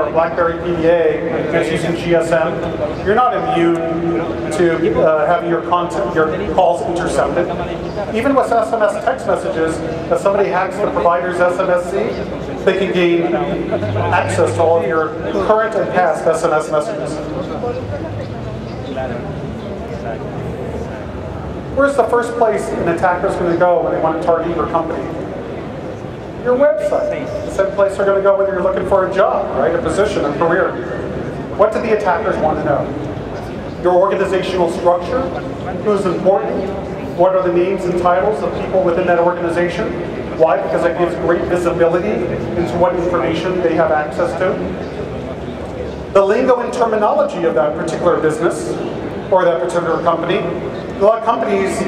or BlackBerry PDA that's using GSM, you're not immune to having your calls intercepted. Even with SMS text messages, if somebody hacks the provider's SMSC, they can gain access to all of your current and past SMS messages. Where's the first place an attacker is going to go when they want to target your company? Your website. It's the place they're going to go when you're looking for a job, right? A position, a career. What do the attackers want to know? Your organizational structure, who's important, what are the names and titles of people within that organization. Why? Because it gives great visibility into what information they have access to. The lingo and terminology of that particular business or that particular company. A lot of companies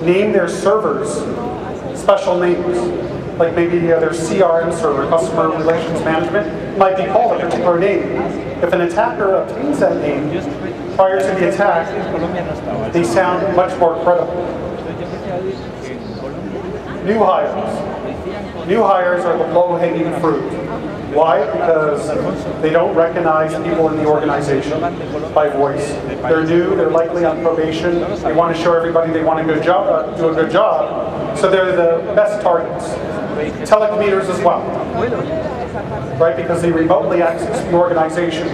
name their servers special names. Like maybe their CRM server, Customer Relations Management, might be called a particular name. If an attacker obtains that name prior to the attack, they sound much more credible. New hires. New hires are the low-hanging fruit. Why? Because they don't recognize people in the organization by voice. They're new, they're likely on probation, they want to show everybody they want to do a good job, so they're the best targets. Telecommuters as well, right? Because they remotely access the organization.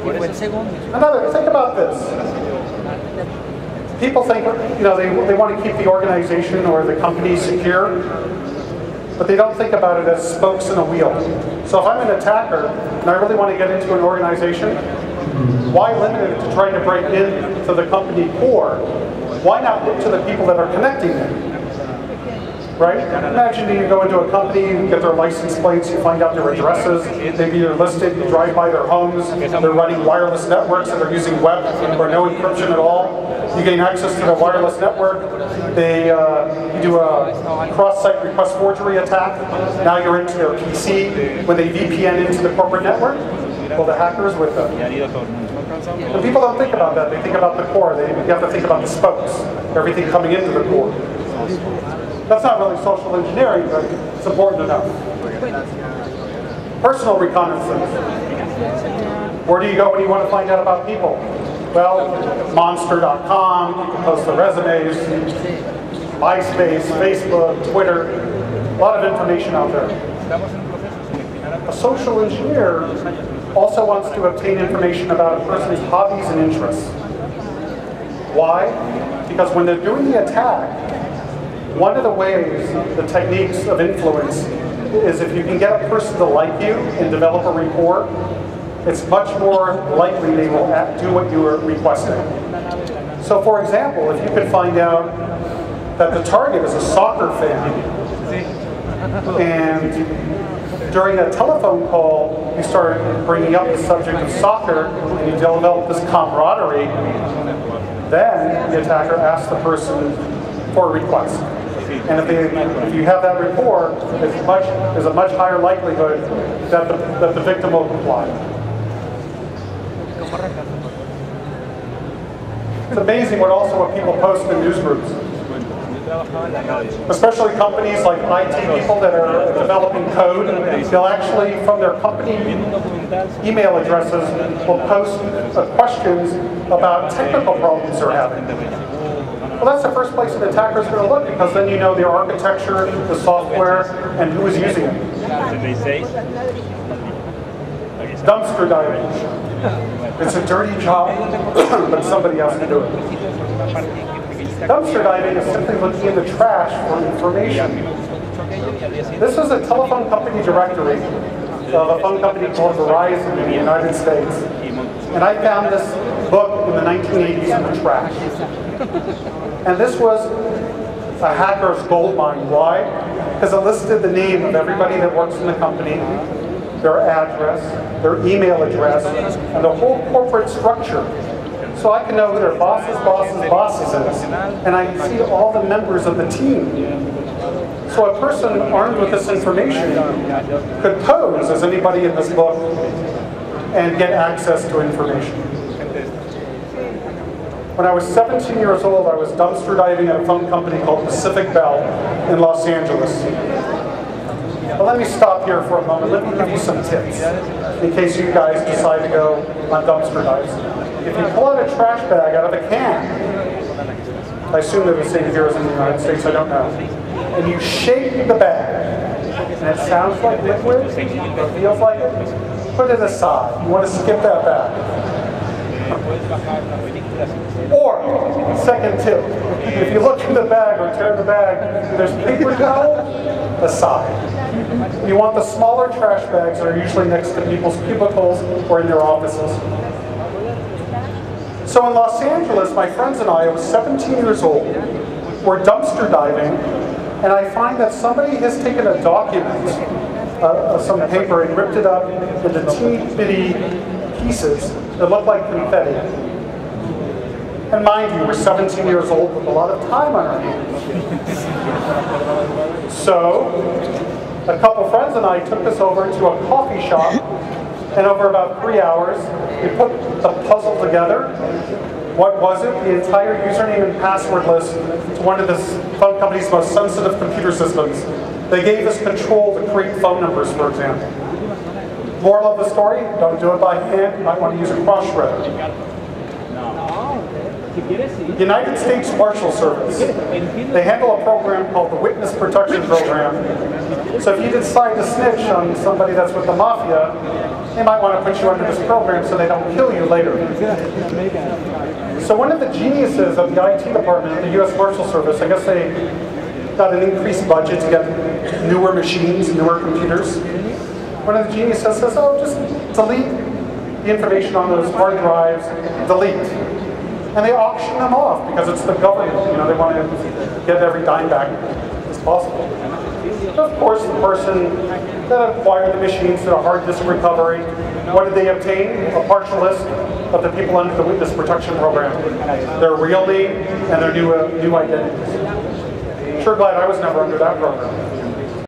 Think about this. People think, they want to keep the organization or the company secure, but they don't think about it as spokes in a wheel. So if I'm an attacker and I really want to get into an organization, why limit it to trying to break into the company core? Why not look to the people that are connecting them? Right? Imagine you go into a company, you get their license plates, you find out their addresses, maybe they're listed, you drive by their homes, they're running wireless networks that are using web or no encryption at all. You gain access to the wireless network, you do a cross-site request forgery attack, now you're into their PC, when they VPN into the corporate network, well, the hacker is with them. And people don't think about that, they think about the core, you have to think about the spokes, everything coming into the core. That's not really social engineering, but it's important to know. Personal reconnaissance. Where do you go when you want to find out about people? Well, monster.com, you can post the resumes, MySpace, Facebook, Twitter, a lot of information out there. A social engineer also wants to obtain information about a person's hobbies and interests. Why? Because when they're doing the attack, one of the ways, the techniques of influence, is if you can get a person to like you and develop a rapport, it's much more likely they will do what you are requesting. So for example, if you could find out that the target is a soccer fan, and during a telephone call, you start bringing up the subject of soccer, and you develop this camaraderie, then the attacker asks the person for a request. And if you have that rapport, there's a much higher likelihood that the victim will comply. It's amazing what people post in news groups. Especially companies like IT people that are developing code, they'll actually, from their company email addresses, will post questions about technical problems they're having. Well, that's the first place an attacker is going to look, because then you know their architecture, the software, and who is using it. Dumpster diving. It's a dirty job, but somebody has to do it. Dumpster diving is simply looking in the trash for information. This is a telephone company directory of a phone company called Verizon in the United States. And I found this book in the 1980s in the trash. And this was a hacker's goldmine. Why? Because it listed the name of everybody that works in the company, their address, their email address, and the whole corporate structure. So I can know who their bosses is, and I can see all the members of the team. So a person armed with this information could pose as anybody in this book and get access to information. When I was 17 years old, I was dumpster diving at a phone company called Pacific Bell in Los Angeles. But let me stop here for a moment. Let me give you some tips in case you guys decide to go on dumpster dives. If you pull out a trash bag out of a can, I assume they're the same here as in the United States, I don't know, and you shake the bag, and it sounds like liquid, or feels like it, put it aside. You want to skip that bag. Or, second tip, if you look in the bag or tear the bag, there's paper towel, aside. You want the smaller trash bags that are usually next to people's cubicles or in their offices. So in Los Angeles, my friends and I was 17 years old, we're dumpster diving, and I find that somebody has taken a document, some paper, and ripped it up into teeny bitty pieces that look like confetti. And mind you, we're 17 years old with a lot of time on our hands. So, a couple friends and I took this over to a coffee shop, and over about 3 hours, we put the puzzle together. What was it? The entire username and password list to one of the phone company's most sensitive computer systems. They gave us control to create phone numbers, for example. Moral of the story, don't do it by hand, you might want to use a cross shredder. United States Marshal Service. They handle a program called the Witness Protection Program. So if you decide to snitch on somebody that's with the mafia, they might want to put you under this program so they don't kill you later. So one of the geniuses of the IT department of the U.S. Marshal Service, I guess they got an increased budget to get newer machines, newer computers. One of the geniuses says, oh, just delete the information on those hard drives, delete. And they auction them off because it's the government. You know, they want to get every dime back as possible. Of course, the person that acquired the machines did a hard disk recovery. What did they obtain? A partial list of the people under the Witness Protection Program. Their real name and their new identities. Sure glad I was never under that program.